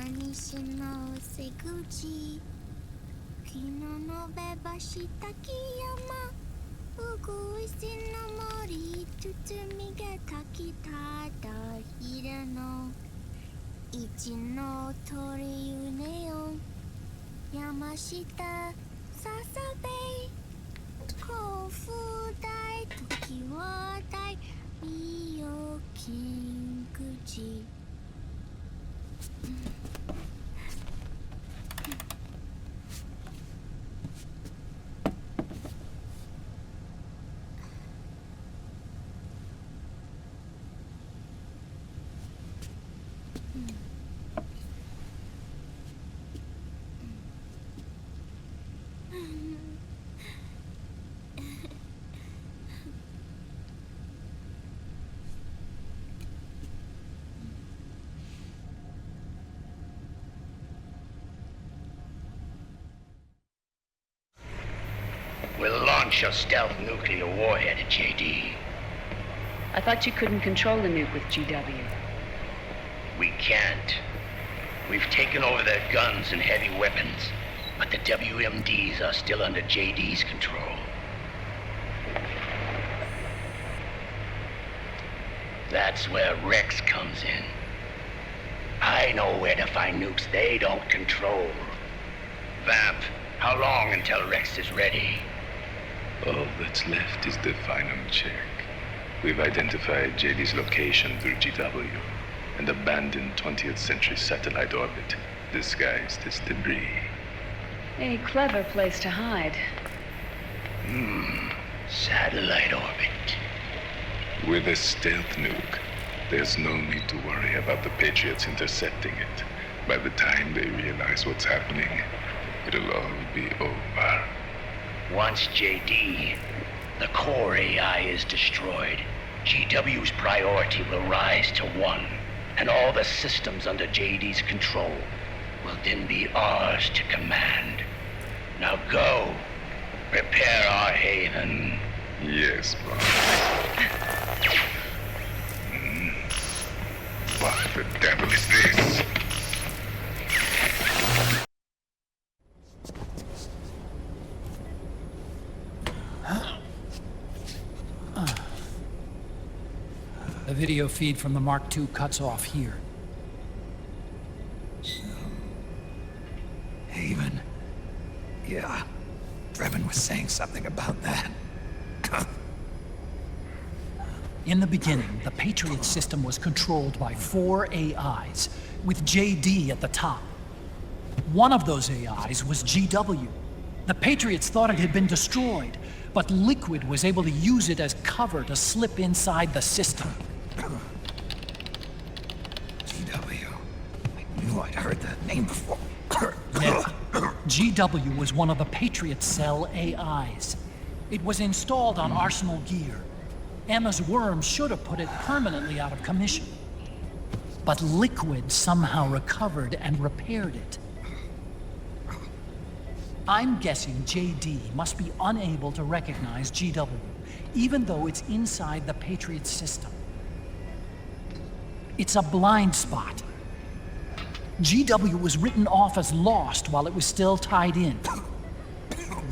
にしのせ口昨日のべばした木山うぐいすの森包みがかきただ昼の一の鳥うねよ山下ささべ甲府大時は大美容金口We'll launch a stealth nuclear warhead at JD. I thought you couldn't control the nuke with GW. We can't. We've taken over their guns and heavy weapons, but the WMDs are still under JD's control. That's where Rex comes in. I know where to find nukes they don't control. Vamp, how long until Rex is ready? All that's left is the final check. We've identified JD's location through GW, an abandoned 20th century satellite orbit disguised as debris. A clever place to hide. Satellite orbit. With a stealth nuke, there's no need to worry about the Patriots intercepting it. By the time they realize what's happening, it'll all be over. Once JD, the core AI is destroyed, GW's priority will rise to 1, and all the systems under JD's control will then be ours to command. Now go, prepare our haven. Yes, boss. What the devil is this? The video feed from the Mark II cuts off here. Haven. Yeah. Brevin was saying something about that. In the beginning, the Patriot system was controlled by 4 AIs, with JD at the top. One of those AIs was GW. The Patriots thought it had been destroyed, but Liquid was able to use it as cover to slip inside the system. GW. I knew I'd heard that name before. Yeah. GW was one of the Patriot Cell AIs. It was installed on Arsenal gear. Emma's worm should have put it permanently out of commission. But Liquid somehow recovered and repaired it. I'm guessing JD must be unable to recognize GW, even though it's inside the Patriot system. It's a blind spot. GW was written off as lost while it was still tied in.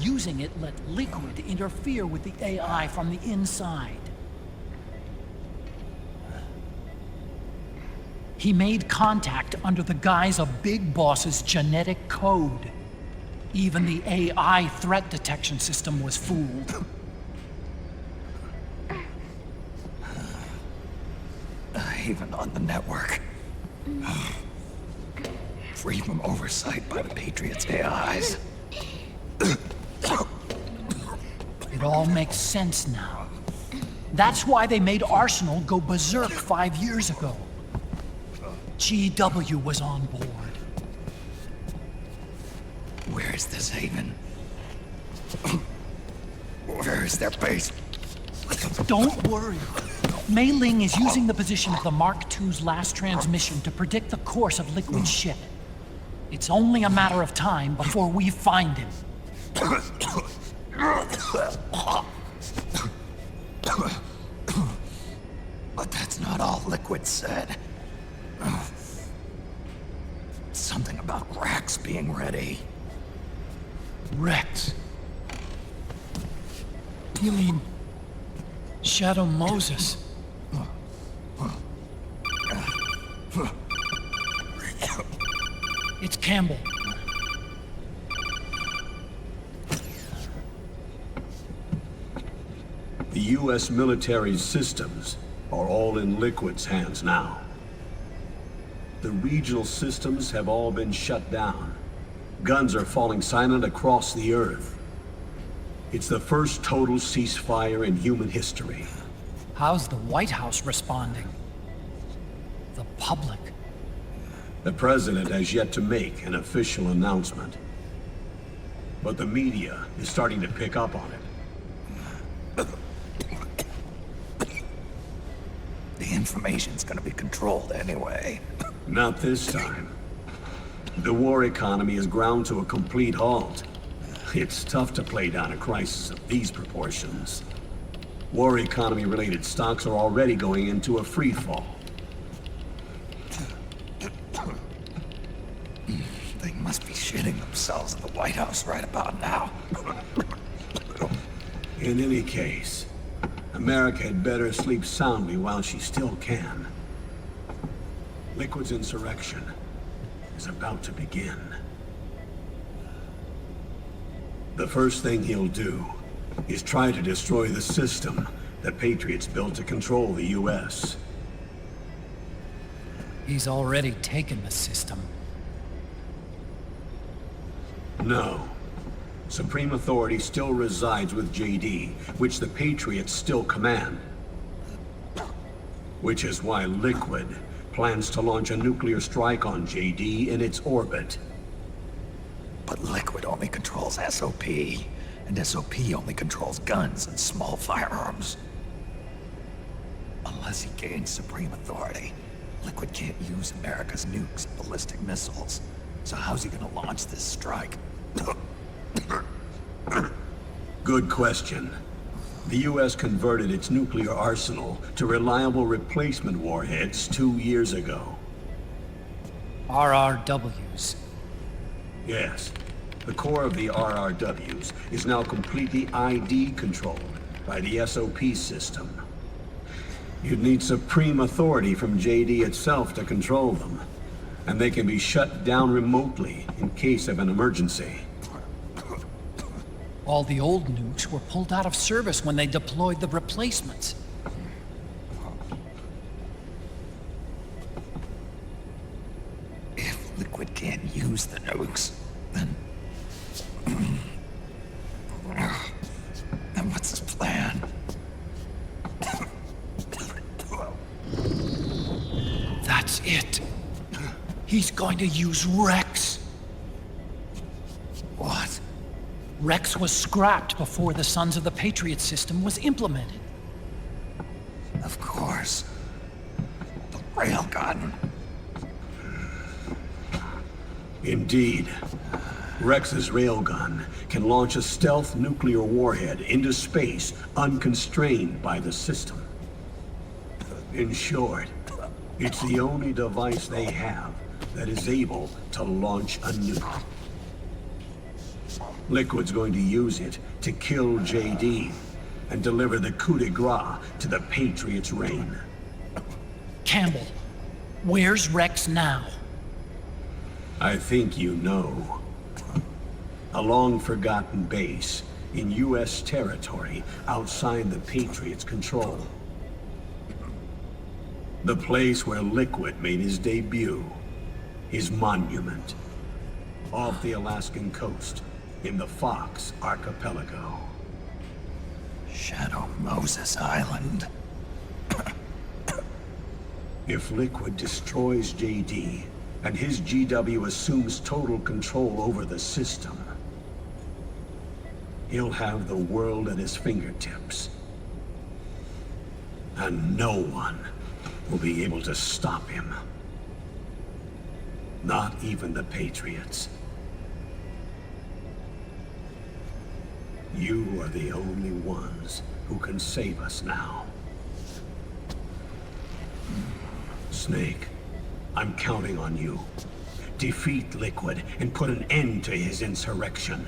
Using it let Liquid interfere with the AI from the inside. He made contact under the guise of Big Boss's genetic code. Even the AI threat detection system was fooled. Haven on the network. Free from oversight by the Patriots' AIs. It all makes sense now. That's why they made Arsenal go berserk 5 years ago. GW was on board. Where is this Haven? Where is their base? Don't worry. Mei Ling is using the position of the Mark II's last transmission to predict the course of Liquid's ship. It's only a matter of time before we find him. But that's not all Liquid said. You mean... Shädow-Mozes? It's Campbell. The U.S. military systems are all in Liquid's hands now. The regional systems have all been shut down. Guns are falling silent across the Earth. It's the first total ceasefire in human history. How's the White House responding? The public? The president has yet to make an official announcement. But the media is starting to pick up on it. The information's gonna be controlled anyway. Not this time. The war economy is ground to a complete halt. It's tough to play down a crisis of these proportions. War economy-related stocks are already going into a free fall. They must be shitting themselves at the White House right about now. In any case, America had better sleep soundly while she still can. Liquid's insurrection is about to begin. The first thing he'll do is try to destroy the system the Patriots built to control the U.S. He's already taken the system. No. Supreme authority still resides with JD, which the Patriots still command. Which is why Liquid plans to launch a nuclear strike on JD in its orbit. But Liquid only controls SOP, and SOP only controls guns and small firearms. Unless he gains supreme authority, Liquid can't use America's nukes and ballistic missiles. So how's he gonna launch this strike? Good question. The U.S. converted its nuclear arsenal to reliable replacement warheads 2 years ago. RRWs. Yes. The core of the RRWs is now completely ID controlled by the SOP system. You'd need supreme authority from JD itself to control them, and they can be shut down remotely in case of an emergency. All the old nukes were pulled out of service when they deployed the replacements. If Liquid can't use the nukes, then what's his plan? That's it. He's going to use Rex. What? Rex was scrapped before the Sons of the Patriot system was implemented. Of course. The railgun. Indeed. Rex's railgun can launch a stealth nuclear warhead into space unconstrained by the system. In short, it's the only device they have that is able to launch a nuke. Liquid's going to use it to kill JD and deliver the coup de grace to the Patriots' reign. Campbell, where's Rex now? I think you know. A long-forgotten base in U.S. territory outside the Patriots' control. The place where Liquid made his debut, his monument, off the Alaskan coast in the Fox Archipelago. Shädow-Mozes Island. If Liquid destroys JD, and his GW assumes total control over the system, he'll have the world at his fingertips. And no one will be able to stop him. Not even the Patriots. You are the only ones who can save us now. Snake, I'm counting on you. Defeat Liquid and put an end to his insurrection.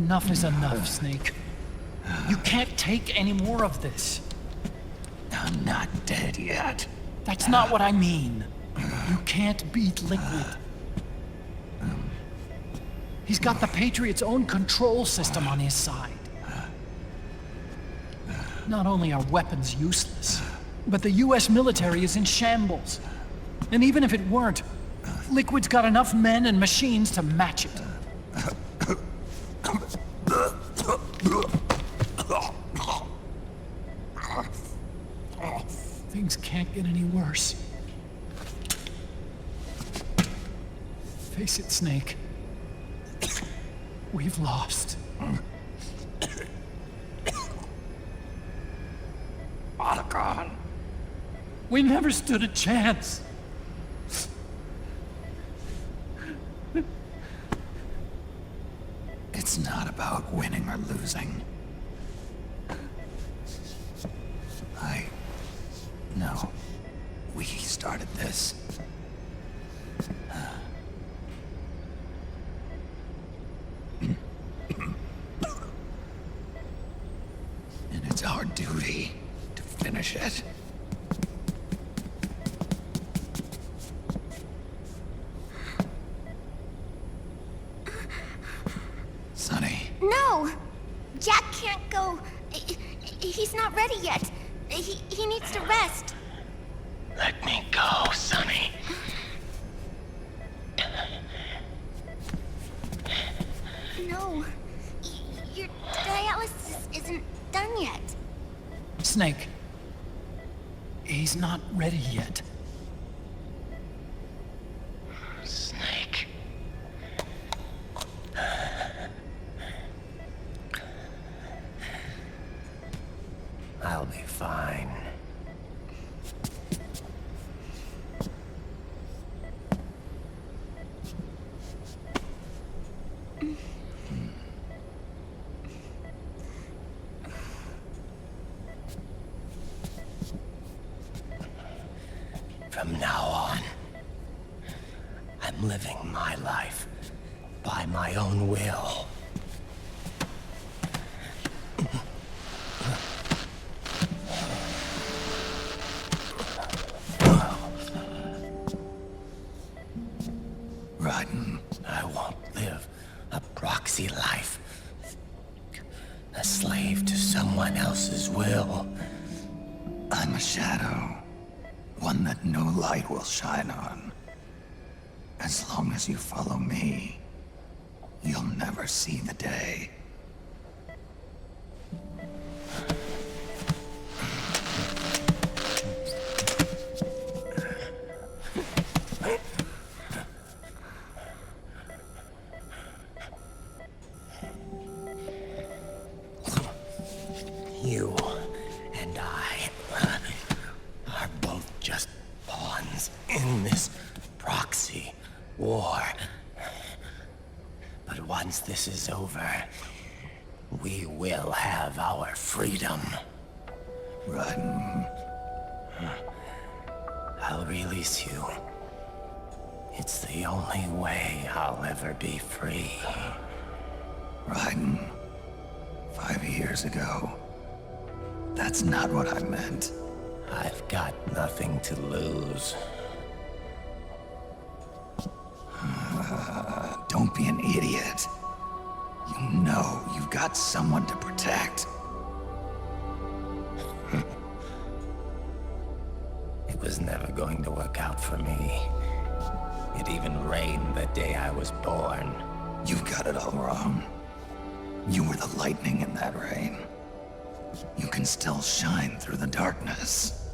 Enough is enough, Snake. You can't take any more of this. I'm not dead yet. That's not what I mean. You can't beat Liquid. He's got the Patriots' own control system on his side. Not only are weapons useless, but the US military is in shambles. And even if it weren't, Liquid's got enough men and machines to match it. Things can't get any worse. Face it, Snake. We've lost. Otacon. We never stood a chance. It's not about winning or losing. No. We started this. And it's our duty to finish it. Sonny. No! Jack can't go. He's not ready yet. He needs to rest. Let me go, Sonny. No. Your dialysis isn't done yet. Snake. He's not ready yet. Snake. I'll be fine. From now on, I'm living my life by my own will. Rodden. I won't live a proxy life, a slave to someone else's will. I'm a shadow. One that no light will shine on. As long as you follow me, you'll never see the day. You and I are both just pawns in this proxy war. But once this is over, we will have our freedom. Rodden. I'll release you. It's the only way I'll ever be free. Rodden. 5 years ago. That's not what I meant. I've got nothing to lose. Don't be an idiot. You know you've got someone to protect. It was never going to work out for me. It even rained the day I was born. You've got it all wrong. You were the lightning in that rain. You can still shine through the darkness.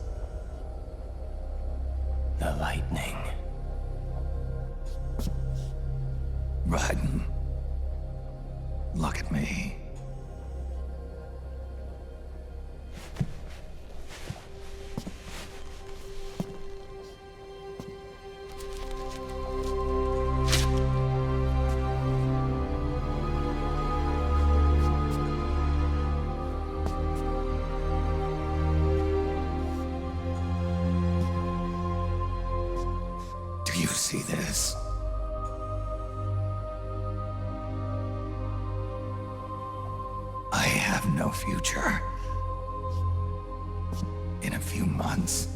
The lightning. Rodden. Look at me. Do you see? see this? future. In a few months,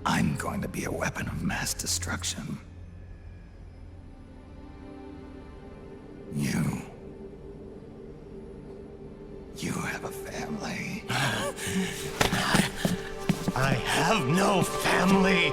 I'm going to be a weapon of mass destruction. You have a family. I have no family.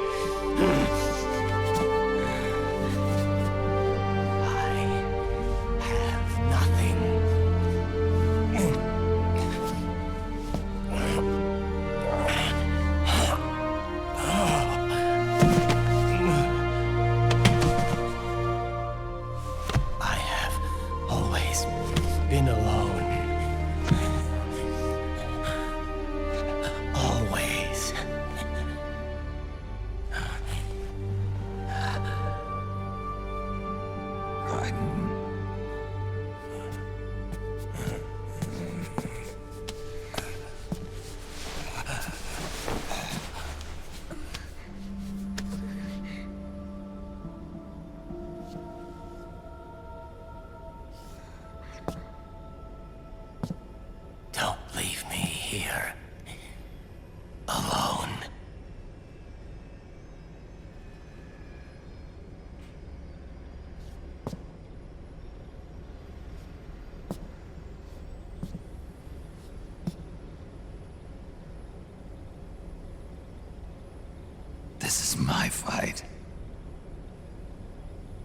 This is my fight.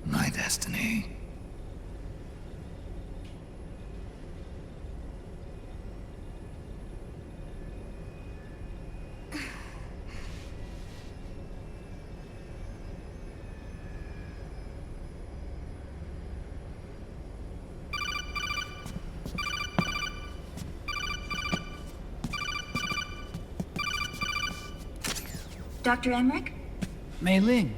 My destiny. Dr. Emmerich? Mei Ling.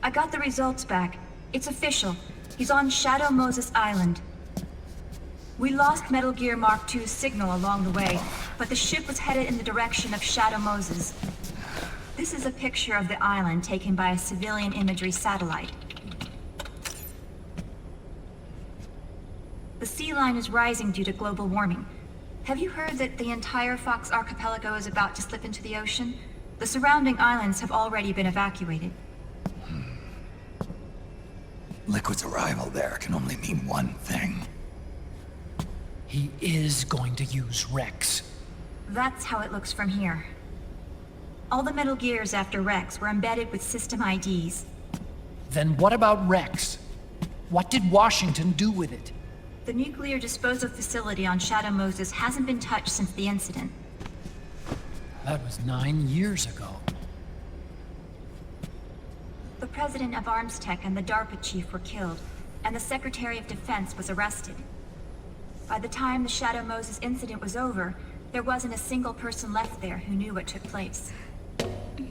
I got the results back. It's official. He's on Shädou-Mozes Island. We lost Metal Gear Mark II's signal along the way, but the ship was headed in the direction of Shädou-Mozes. This is a picture of the island taken by a civilian imagery satellite. The sea line is rising due to global warming. Have you heard that the entire Fox archipelago is about to slip into the ocean? The surrounding islands have already been evacuated. Liquid's arrival there can only mean one thing. He is going to use Rex. That's how it looks from here. All the Metal Gears after Rex were embedded with system IDs. Then what about Rex? What did Washington do with it? The nuclear disposal facility on Shädou-Mozes hasn't been touched since the incident. That was 9 years ago. The president of Armstech and the DARPA chief were killed, and the Secretary of Defense was arrested. By the time the Shädou-Mozes incident was over, there wasn't a single person left there who knew what took place.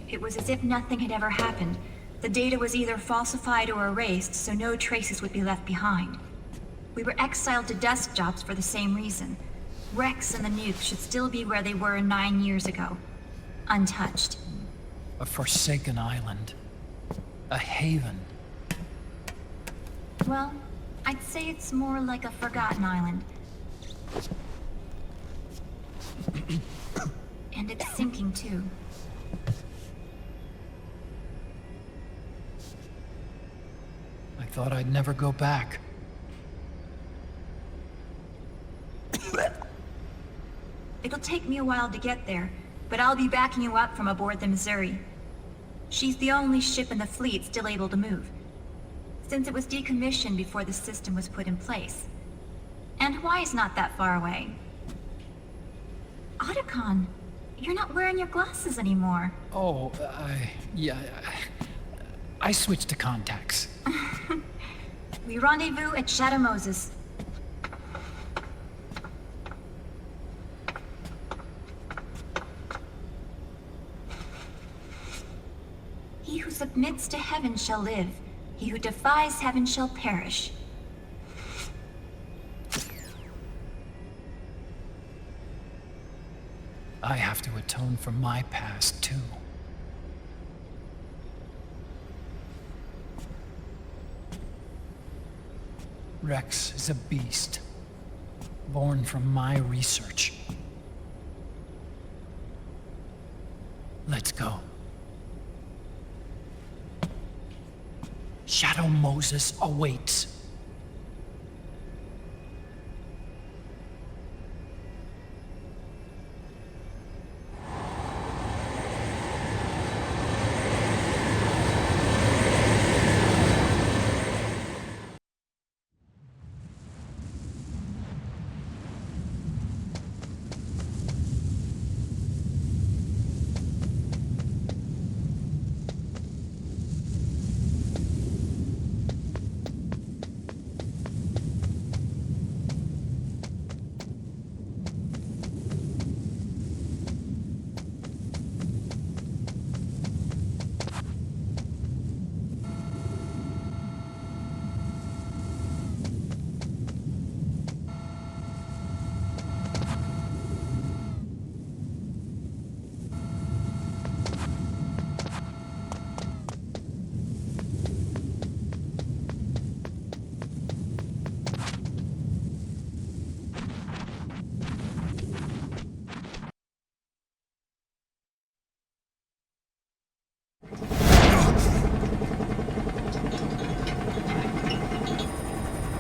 It was as if nothing had ever happened. The data was either falsified or erased, so no traces would be left behind. We were exiled to desk jobs for the same reason. Rex and the nukes should still be where they were 9 years ago. Untouched. A forsaken island. A haven. Well, I'd say it's more like a forgotten island. And it's sinking too. I thought I'd never go back. It'll take me a while to get there, but I'll be backing you up from aboard the Missouri. She's the only ship in the fleet still able to move, since it was decommissioned before the system was put in place. And Hawaii's not that far away. Otacon, you're not wearing your glasses anymore. Oh, I switched to contacts. We rendezvous at Shädou-Mozes. He who submits to heaven shall live. He who defies heaven shall perish. I have to atone for my past, too. Rex is a beast, born from my research. Let's go. Shädow-Moses awaits.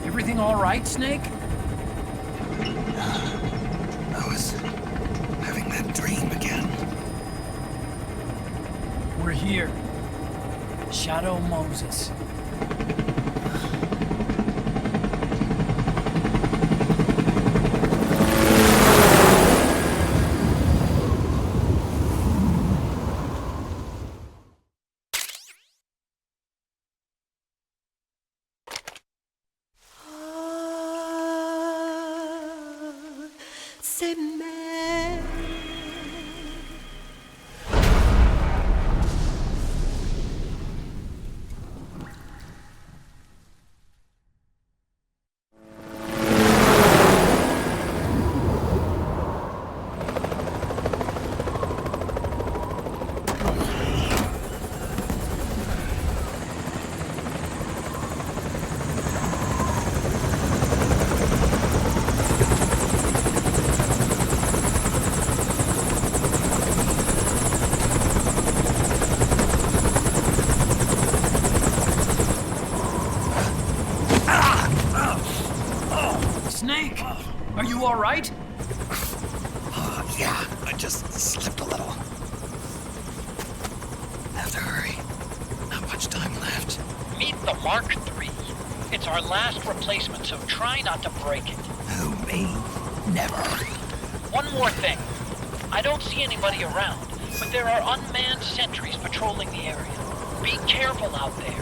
Everything all right, Snake? I was having that dream again. We're here. Shädow-Moses. Snake, are you all right? Yeah, I just slipped a little. Have to hurry. Not much time left. Meet the Mark III. It's our last replacement, so try not to break it. Who, me? Never. One more thing. I don't see anybody around, but there are unmanned sentries patrolling the area. Be careful out there.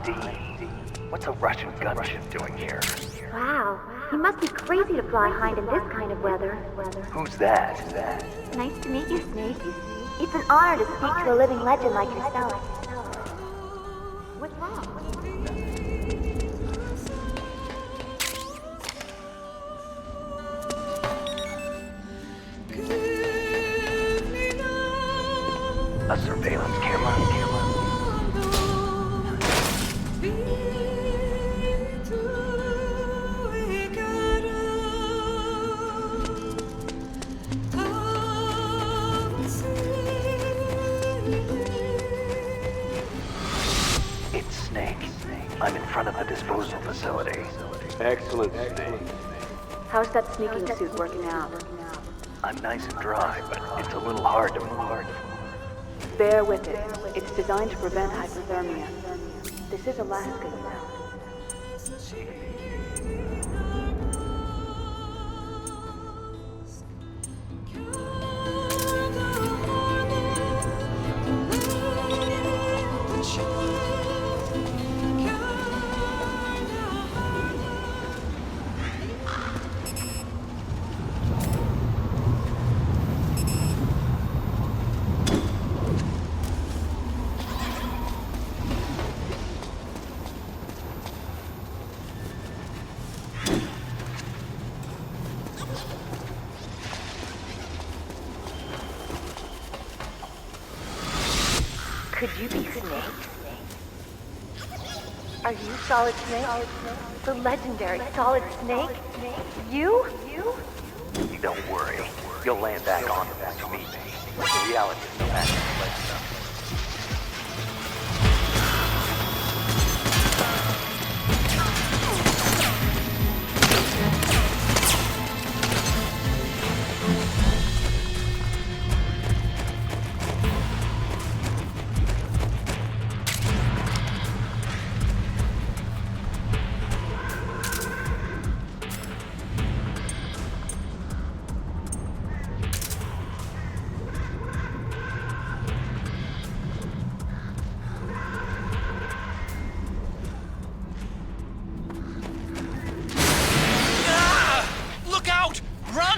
ID? What's a Russian gunship doing here? Wow, he must be crazy to fly Hind in this kind of weather. Who's that? Nice to meet you, Snake. It's an honor to speak to a living legend like yourself. What's wrong? A surveillance camera? It's Snake. I'm in front of the disposal facility. Excellent, Snake. How's that sneaking suit working out? I'm nice and dry, but it's a little hard to move. Bear with it. It's designed to prevent hypothermia. This is Alaska, you know. Could you be Snake? Are you Solid Snake? The legendary Solid Snake? You? Don't worry. You'll land back on them once you meet me. The reality is no match for the stuff.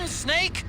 Snake!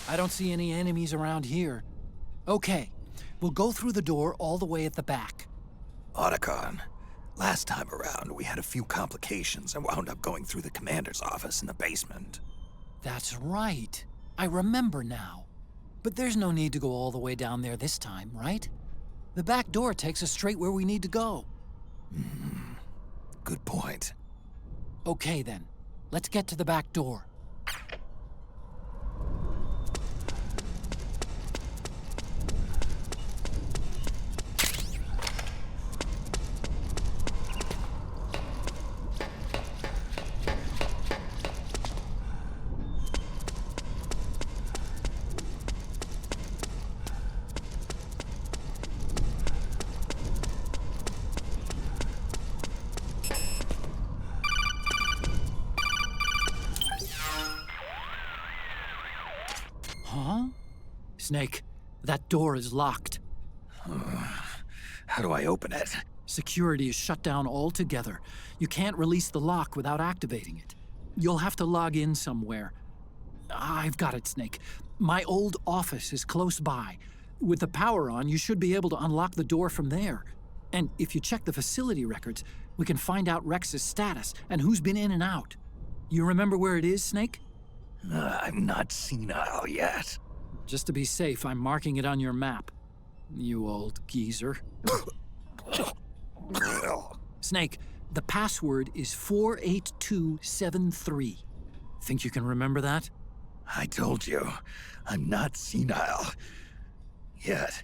I don't see any enemies around here. Okay, We'll go through the door all the way at the back. Otacon, last time around we had a few complications and wound up going through the commander's office in the basement. That's right. I remember now. But there's no need to go all the way down there this time, right? The back door takes us straight where we need to go. Good point. Okay then, let's get to the back door. Huh? Snake, that door is locked. How do I open it? Security is shut down altogether. You can't release the lock without activating it. You'll have to log in somewhere. I've got it, Snake. My old office is close by. With the power on, you should be able to unlock the door from there. And if you check the facility records, we can find out Rex's status and who's been in and out. You remember where it is, Snake? I'm not senile yet. Just to be safe, I'm marking it on your map. You old geezer. Snake, the password is 48273. Think you can remember that? I told you, I'm not senile yet.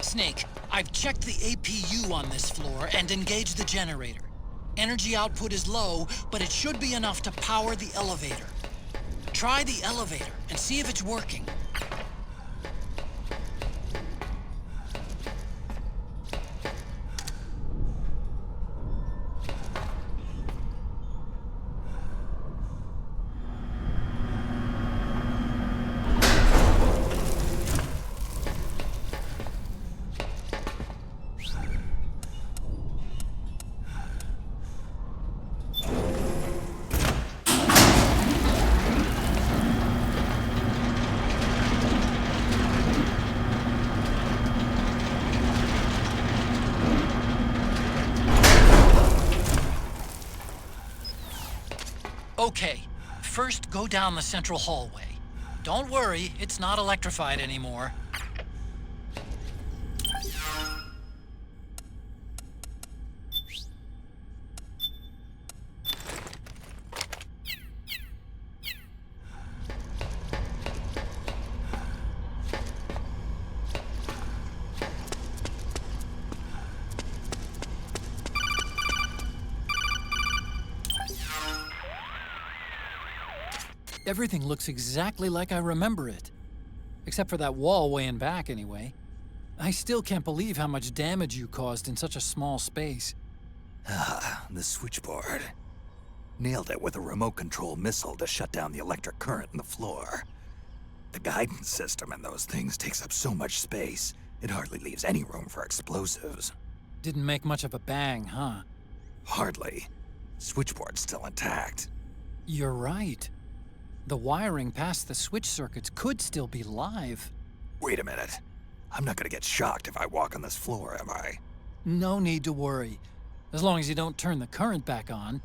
Snake, I've checked the APU on this floor and engaged the generator. Energy output is low, but it should be enough to power the elevator. Try the elevator and see if it's working. Okay, first go down the central hallway. Don't worry, it's not electrified anymore. Everything looks exactly like I remember it. Except for that wall way in back, anyway. I still can't believe how much damage you caused in such a small space. The switchboard. Nailed it with a remote control missile to shut down the electric current in the floor. The guidance system in those things takes up so much space, it hardly leaves any room for explosives. Didn't make much of a bang, huh? Hardly. Switchboard's still intact. You're right. The wiring past the switch circuits could still be live. Wait a minute. I'm not gonna get shocked if I walk on this floor, am I? No need to worry. As long as you don't turn the current back on.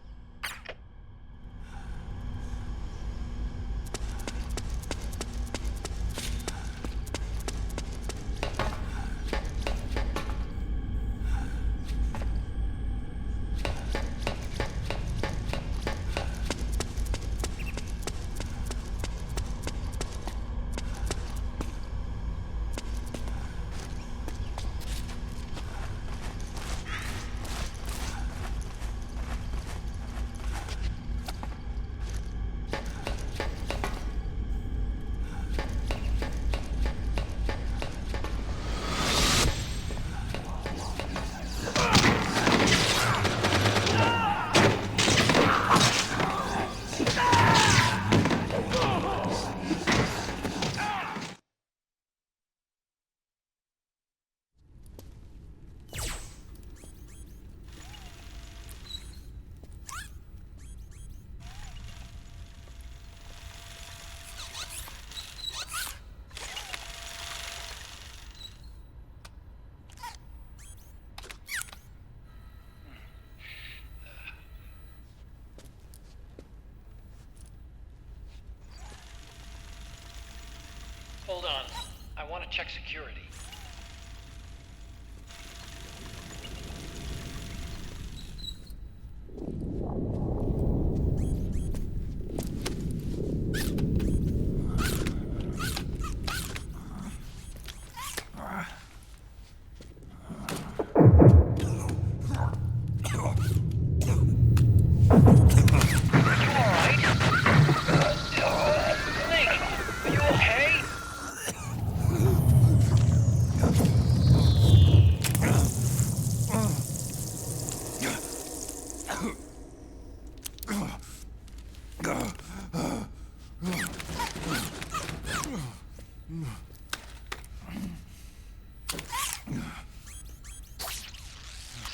to check security.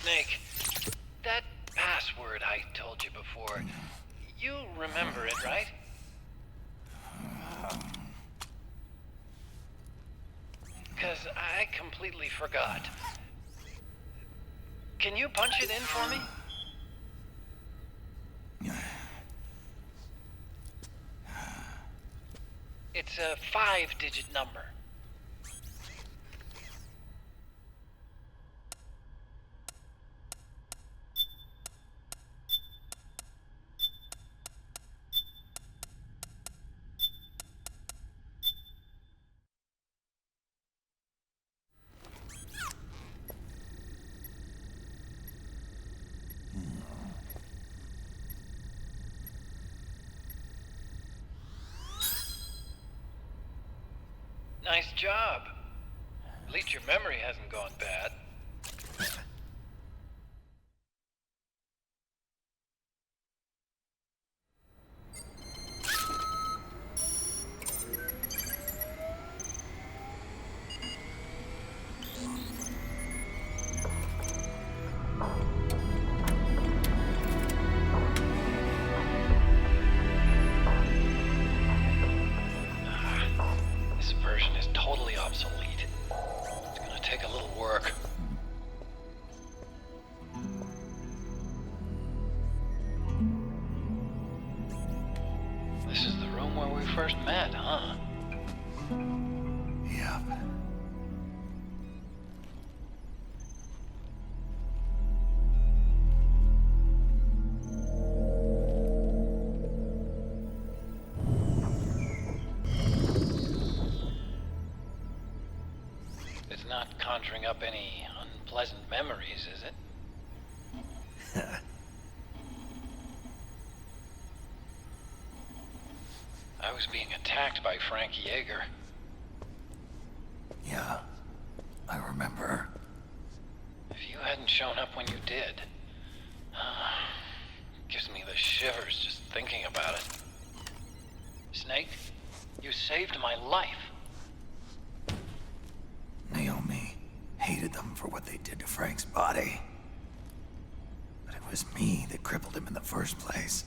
Snake, that password I told you before, you remember it, right? Because I completely forgot. Can you punch it in for me? It's a 5-digit number. Nice job. At least your memory hasn't gone bad. First met, huh? Yep. It's not conjuring up any unpleasant memories, is it? I was being attacked by Frank Yeager. Yeah, I remember. If you hadn't shown up when you did, gives me the shivers just thinking about it. Snake, you saved my life. Naomi hated them for what they did to Frank's body. But it was me that crippled him in the first place.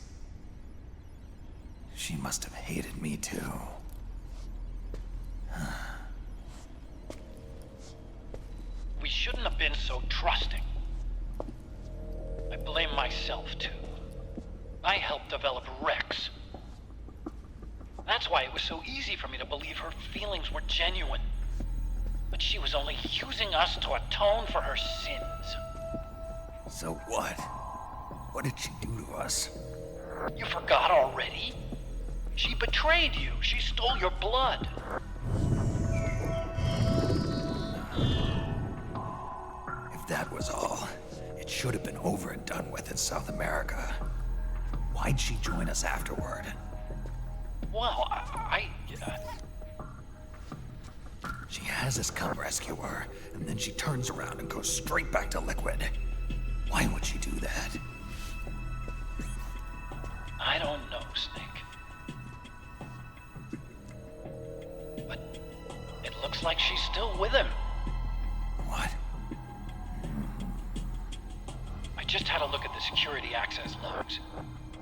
She must have hated me too. We shouldn't have been so trusting. I blame myself too. I helped develop Rex. That's why it was so easy for me to believe her feelings were genuine. But she was only using us to atone for her sins. So what? What did she do to us? You forgot already? She betrayed you. She stole your blood. If that was all, it should have been over and done with in South America. Why'd she join us afterward? Well, She has us come rescue her, and then she turns around and goes straight back to Liquid. Why would she do that? I don't know, Snake. But it looks like she's still with him. What? I just had a look at the security access logs.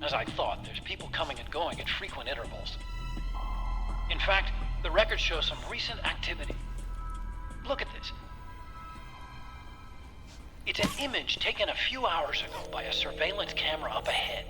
As I thought, there's people coming and going at frequent intervals. In fact, the record shows some recent activity. Look at this. It's an image taken a few hours ago by a surveillance camera up ahead.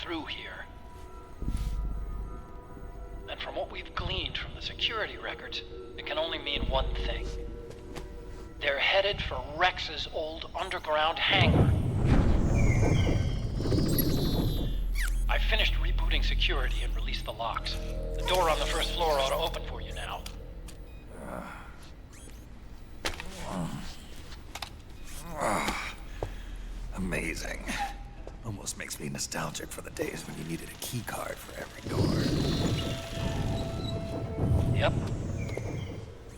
through here. And from what we've gleaned from the security records, it can only mean one thing. They're headed for Rex's old underground hangar. I finished rebooting security and released the locks. The door on the first floor ought to open for you now. Amazing. Almost makes me nostalgic for the days when you needed a key card for every door. Yep.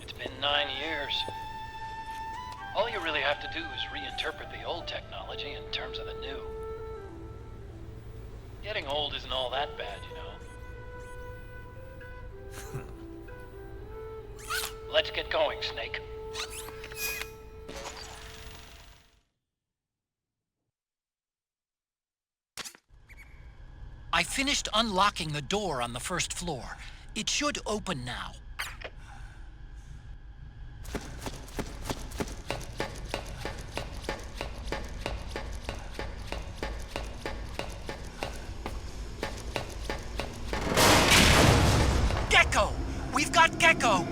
It's been 9 years. All you really have to do is reinterpret the old technology in terms of the new. Getting old isn't all that bad, you know. Let's get going, Snake. I finished unlocking the door on the first floor. It should open now. Gecko! We've got Gecko!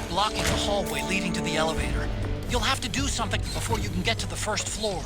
Blocking the hallway leading to the elevator. You'll have to do something before you can get to the first floor.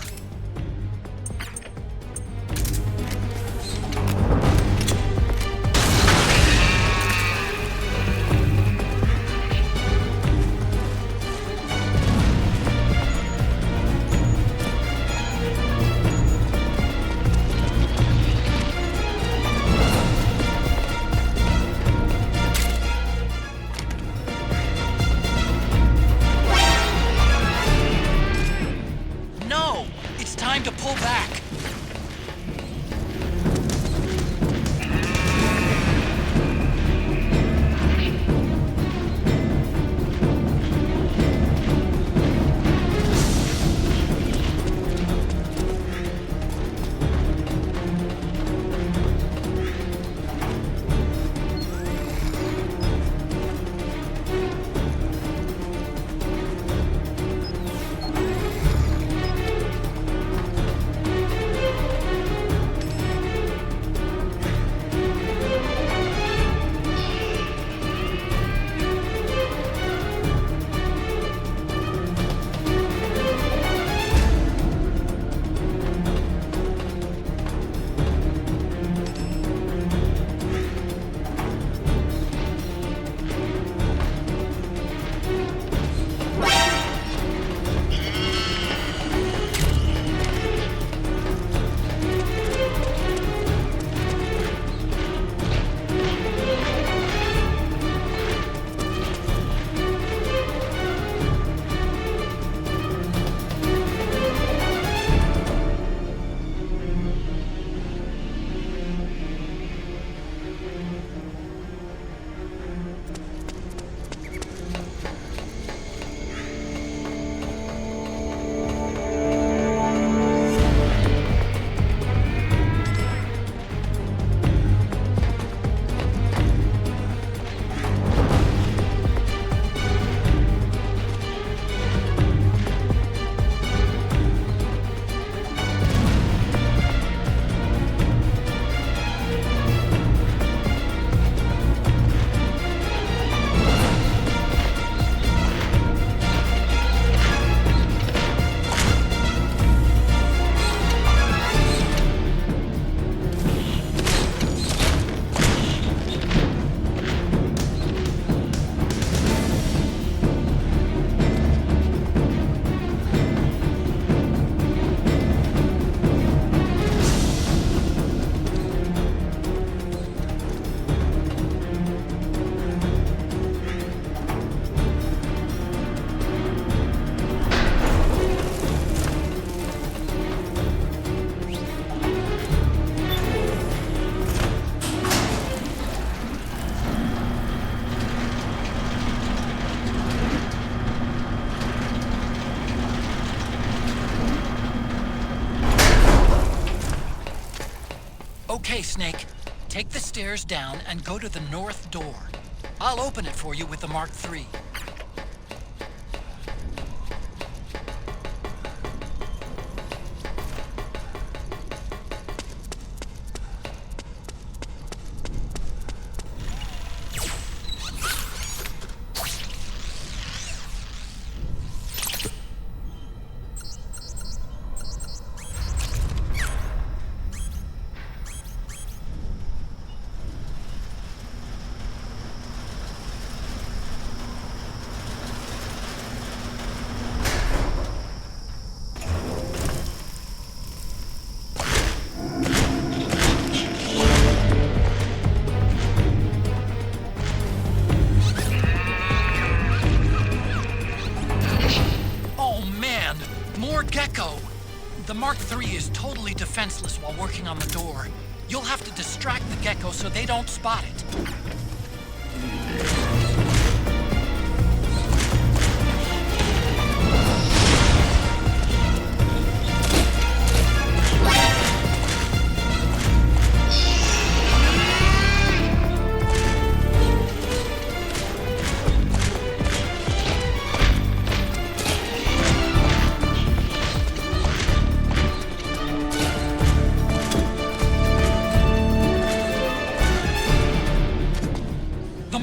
Okay, Snake. Take the stairs down and go to the north door. I'll open it for you with the Mark III. The Mark III is totally defenseless while working on the door. You'll have to distract the gecko so they don't spot it.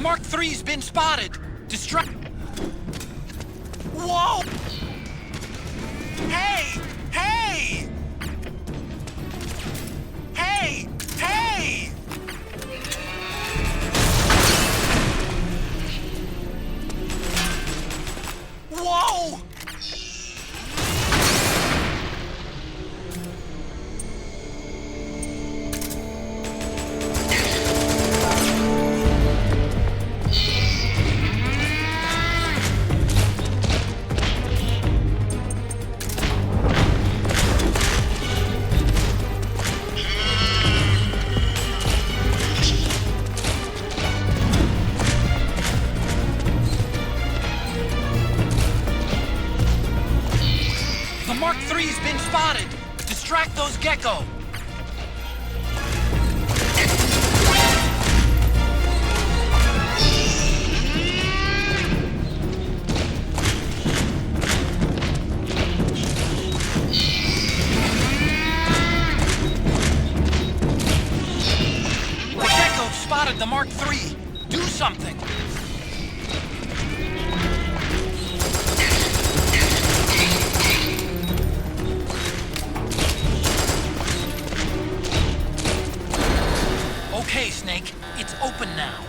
Mark III's been spotted! Whoa! Hey! Hey! Hey! Hey! Whoa! Mark III's been spotted! Distract those gecko! The gecko spotted the Mark III! Do something! Okay, Snake, it's open now.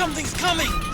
Something's coming!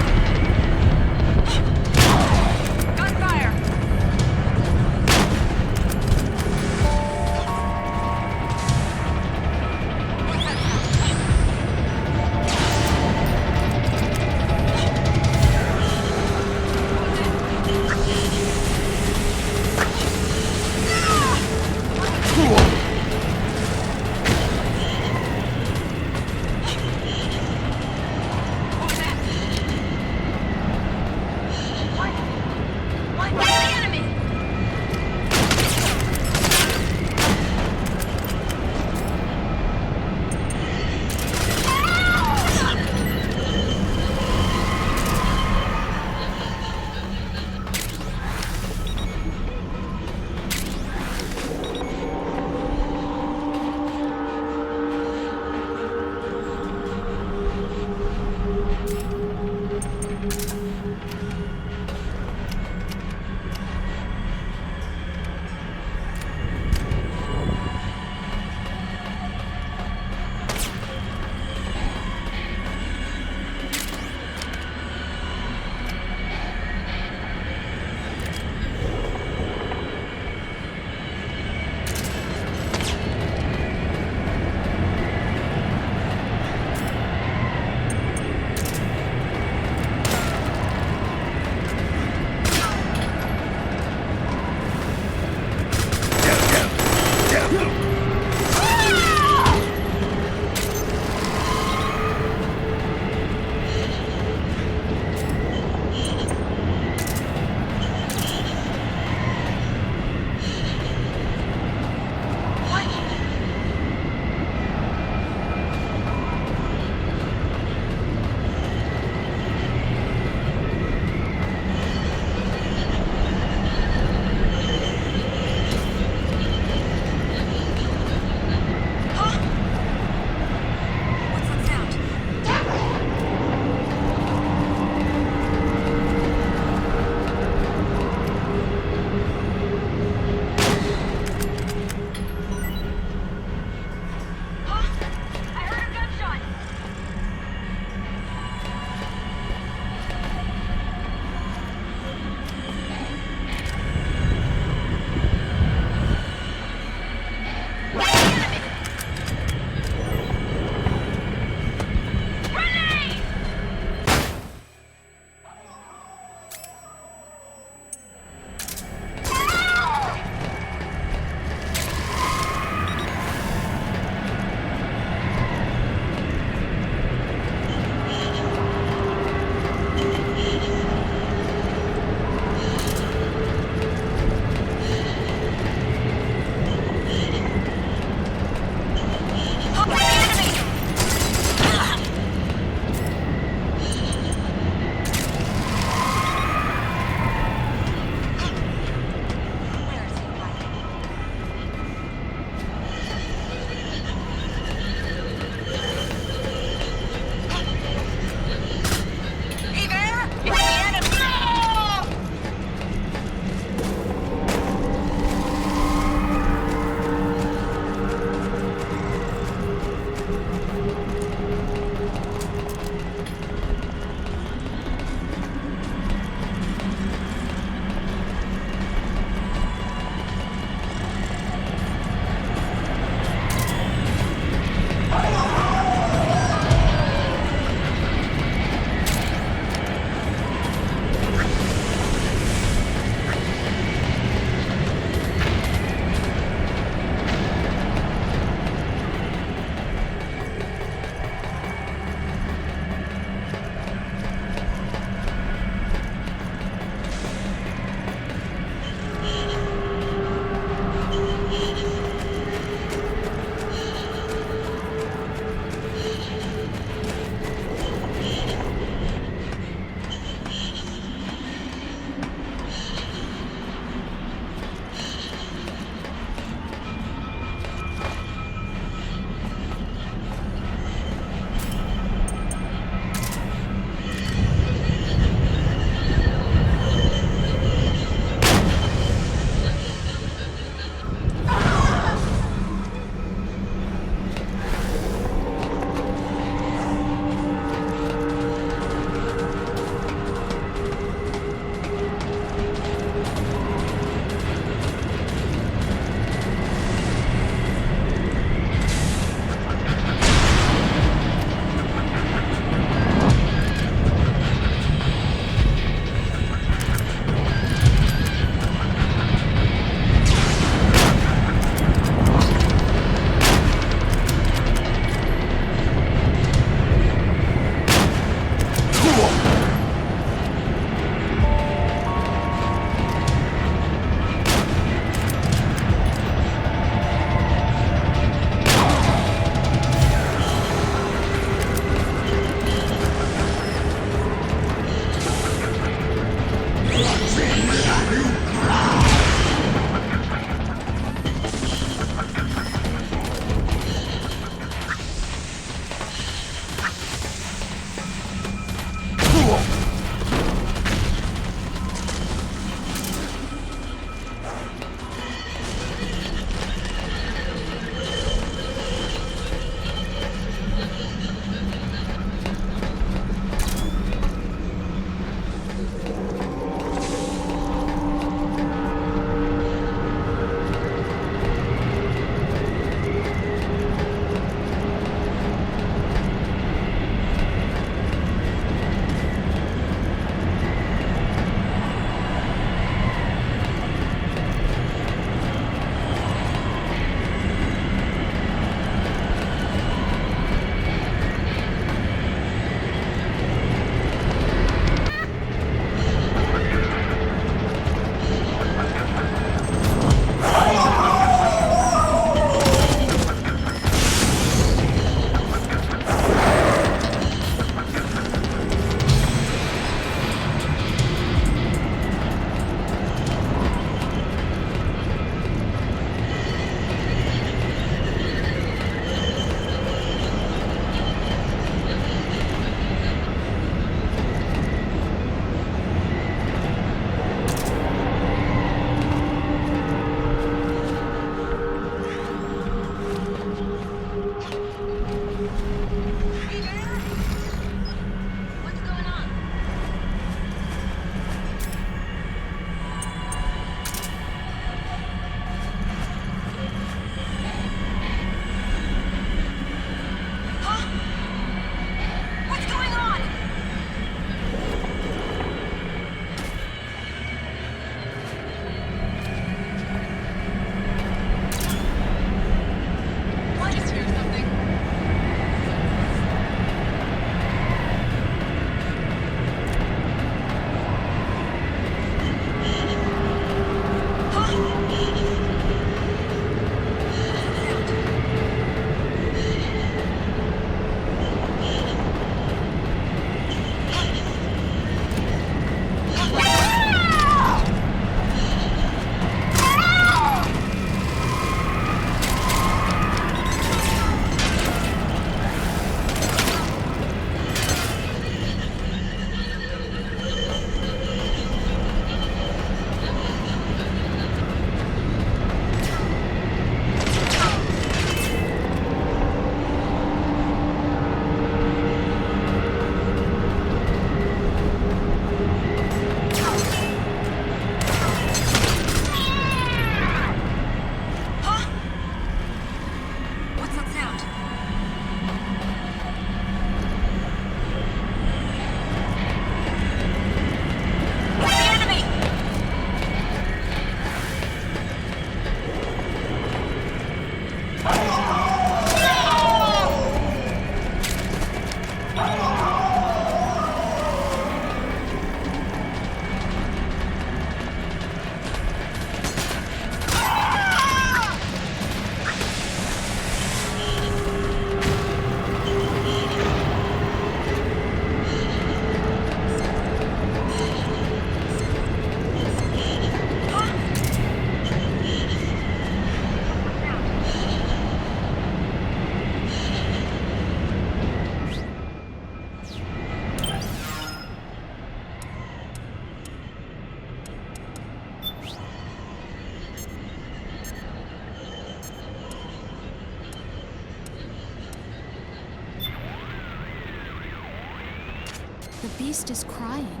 The beast is crying.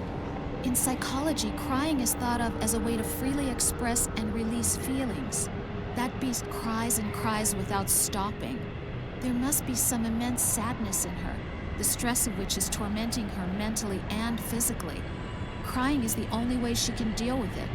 In psychology, crying is thought of as a way to freely express and release feelings. That beast cries and cries without stopping. There must be some immense sadness in her, the stress of which is tormenting her mentally and physically. Crying is the only way she can deal with it.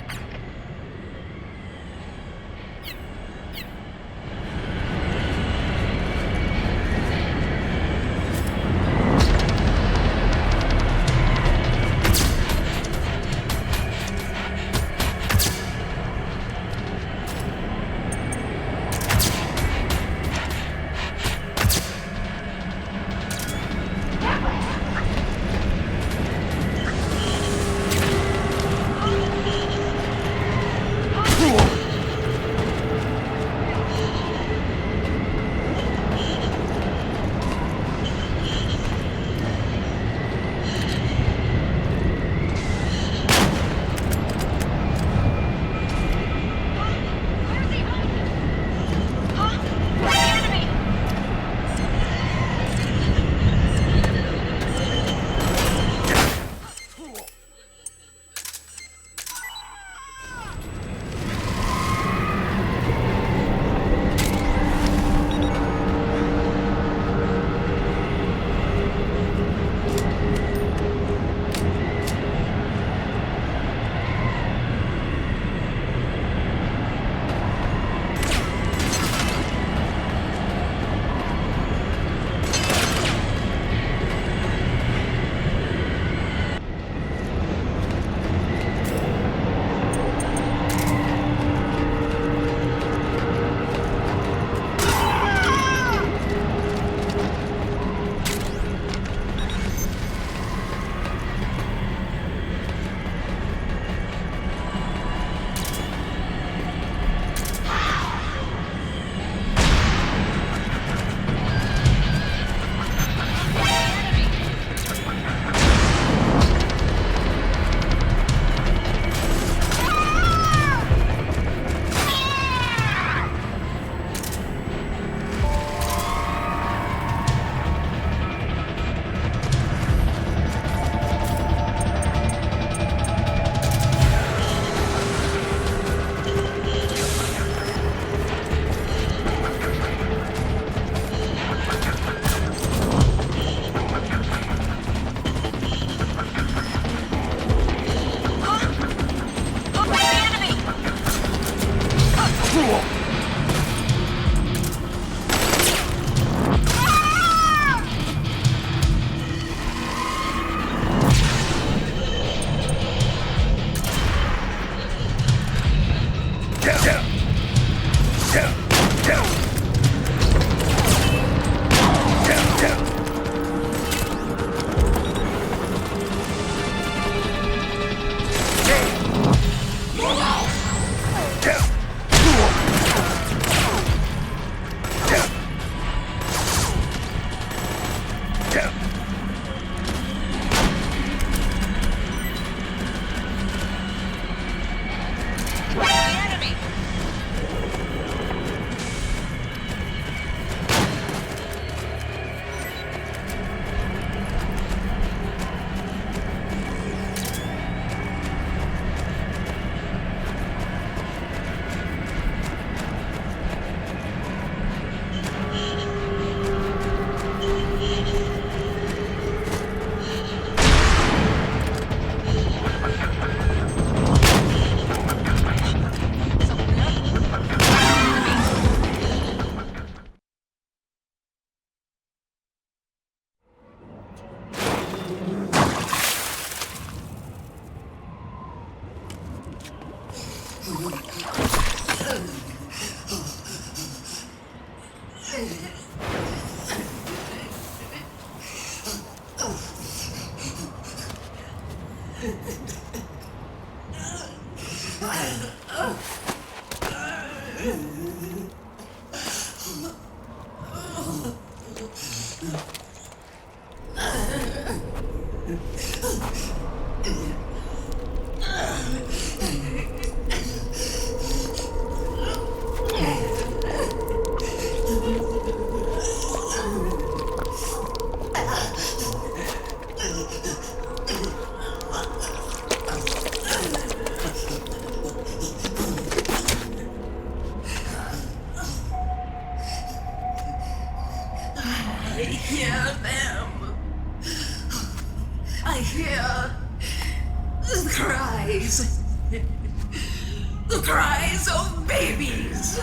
The cries of babies.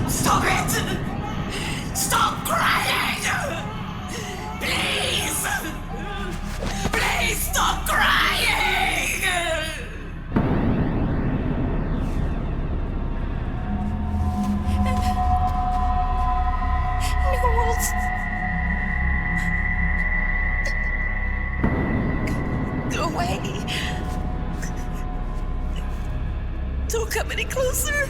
Stop it! Stop crying! Please! Please stop crying! Go away. Don't come any closer.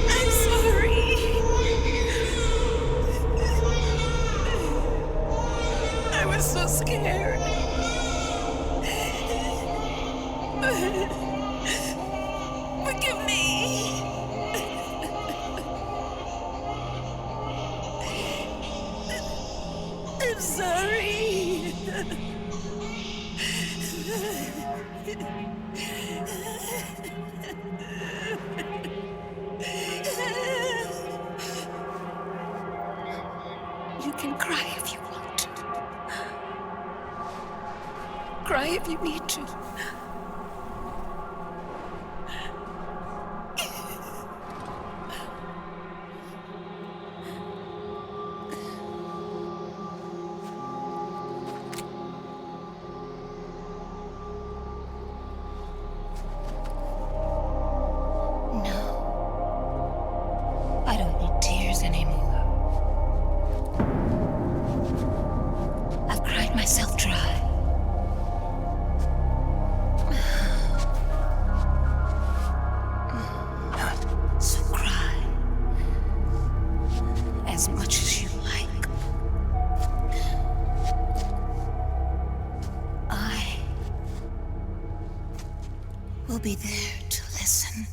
I'm sorry. I was so scared. Forgive me. I'm sorry. You can cry if you want to. Cry if you need to. We'll be there to listen.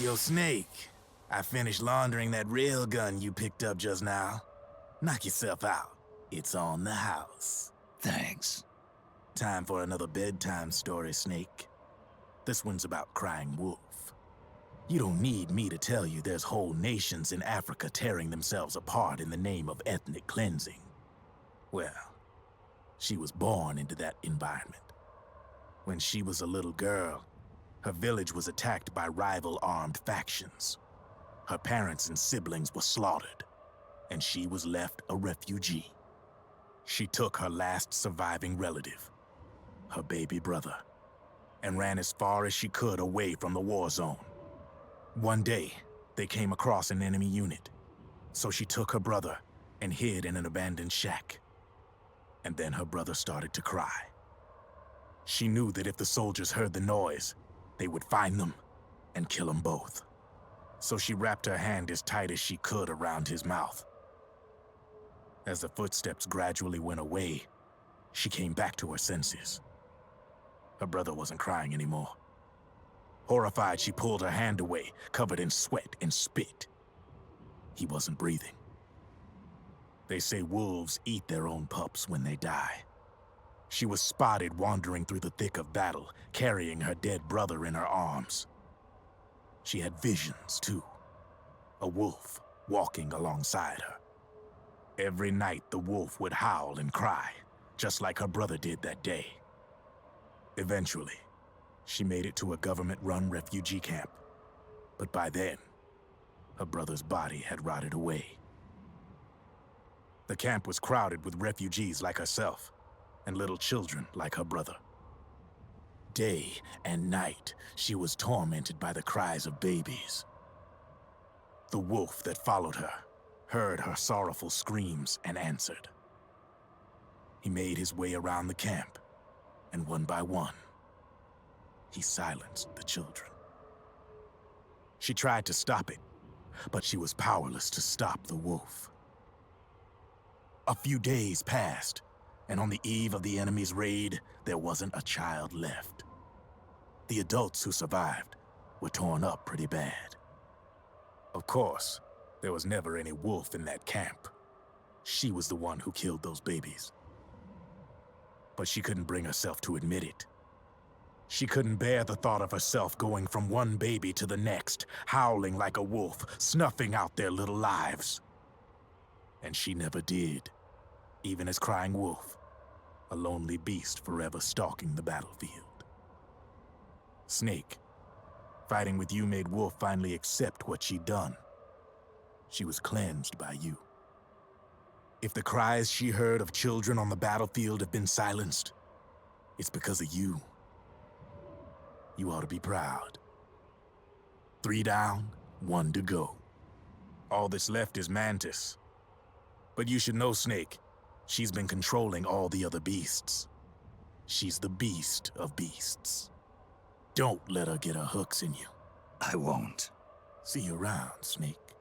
Yo, Snake, I finished laundering that railgun you picked up just now. Knock yourself out. It's on the house. Thanks. Time for another bedtime story, Snake. This one's about crying wolf. You don't need me to tell you there's whole nations in Africa tearing themselves apart in the name of ethnic cleansing. Well, she was born into that environment. When she was a little girl, her village was attacked by rival armed factions. Her parents and siblings were slaughtered, and she was left a refugee. She took her last surviving relative, her baby brother, and ran as far as she could away from the war zone. One day, they came across an enemy unit, so she took her brother and hid in an abandoned shack. And then her brother started to cry. She knew that if the soldiers heard the noise, they would find them and kill them both. So she wrapped her hand as tight as she could around his mouth. As the footsteps gradually went away, she came back to her senses. Her brother wasn't crying anymore. Horrified, she pulled her hand away, covered in sweat and spit. He wasn't breathing. They say wolves eat their own pups when they die. She was spotted wandering through the thick of battle, carrying her dead brother in her arms. She had visions, too. A wolf walking alongside her. Every night, the wolf would howl and cry, just like her brother did that day. Eventually, she made it to a government-run refugee camp. But by then, her brother's body had rotted away. The camp was crowded with refugees like herself, and little children like her brother. Day and night, she was tormented by the cries of babies. The wolf that followed her heard her sorrowful screams and answered. He made his way around the camp, and one by one, he silenced the children. She tried to stop it, but she was powerless to stop the wolf. A few days passed, and on the eve of the enemy's raid, there wasn't a child left. The adults who survived were torn up pretty bad. Of course, there was never any wolf in that camp. She was the one who killed those babies. But she couldn't bring herself to admit it. She couldn't bear the thought of herself going from one baby to the next, howling like a wolf, snuffing out their little lives. And she never did, even as crying wolf, a lonely beast forever stalking the battlefield. Snake, fighting with you made Wolf finally accept what she'd done. She was cleansed by you. If the cries she heard of children on the battlefield have been silenced, it's because of you. You ought to be proud. 3 down, 1 to go. All that's left is Mantis. But you should know, Snake, she's been controlling all the other beasts. She's the beast of beasts. Don't let her get her hooks in you. I won't. See you around, Snake.